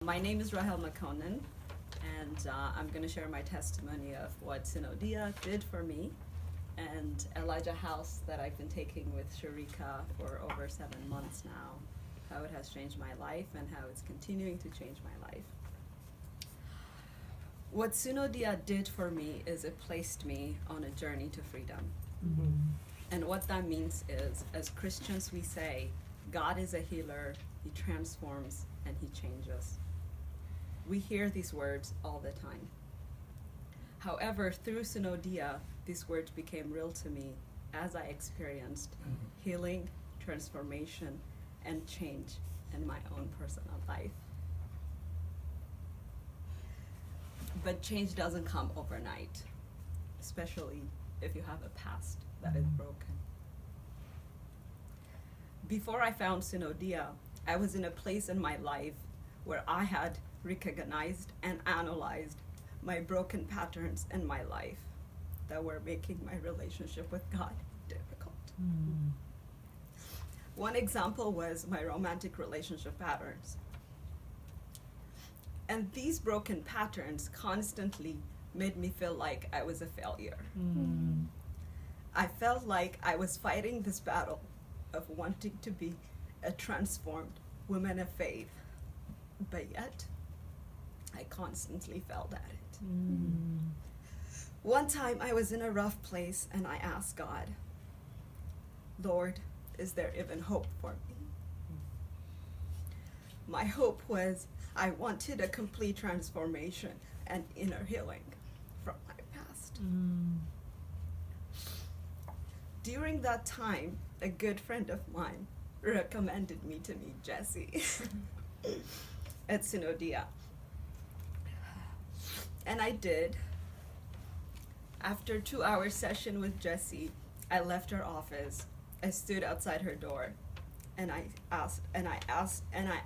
My name is Rahel Mekonnen, and I'm going to share my testimony of what Sunodía did for me and Elijah House that I've been taking with Sherika for over 7 months now, how it has changed my life and how it's continuing to change my life. What Sunodía did for me is it placed me on a journey to freedom. Mm-hmm. And what that means is, as Christians, we say, God is a healer, He transforms, and He changes. We hear these words all the time. However, through Sunodía, these words became real to me as I experienced healing, transformation, and change in my own personal life. But change doesn't come overnight, especially if you have a past that is broken. Before I found Sunodía, I was in a place in my life where I had recognized and analyzed my broken patterns in my life that were making my relationship with God difficult. Mm. One example was my romantic relationship patterns. And these broken patterns constantly made me feel like I was a failure. Mm. I felt like I was fighting this battle of wanting to be a transformed woman of faith, but yet I constantly failed at it. Mm. One time I was in a rough place and I asked God, Lord, is there even hope for me? My hope was I wanted a complete transformation and inner healing from my past. Mm. During that time, a good friend of mine recommended me to meet Jessie at Sunodía. And I did. After a 2-hour session with Jessie, I left her office. I stood outside her door, and I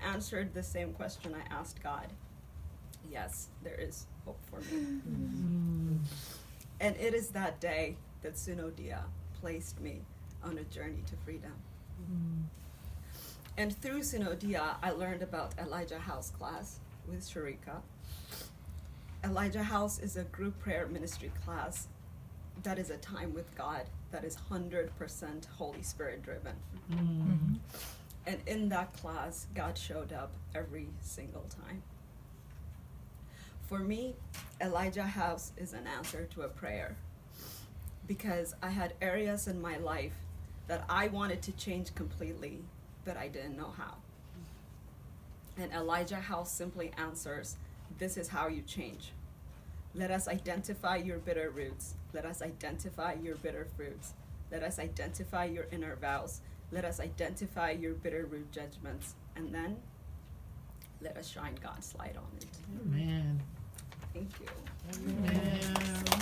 answered the same question I asked God. Yes, there is hope for me. Mm-hmm. And it is that day that Sunodía placed me on a journey to freedom. Mm-hmm. And through Sunodía, I learned about Elijah House class with Sherika. Elijah House is a group prayer ministry class that is a time with God that is 100% Holy Spirit driven. Mm-hmm. And in that class, God showed up every single time. For me, Elijah House is an answer to a prayer because I had areas in my life that I wanted to change completely, but I didn't know how. And Elijah House simply answers, this is how you change. Let us identify your bitter roots. Let us identify your bitter fruits. Let us identify your inner vows. Let us identify your bitter root judgments. And then let us shine God's light on it. Amen. Thank you. Amen.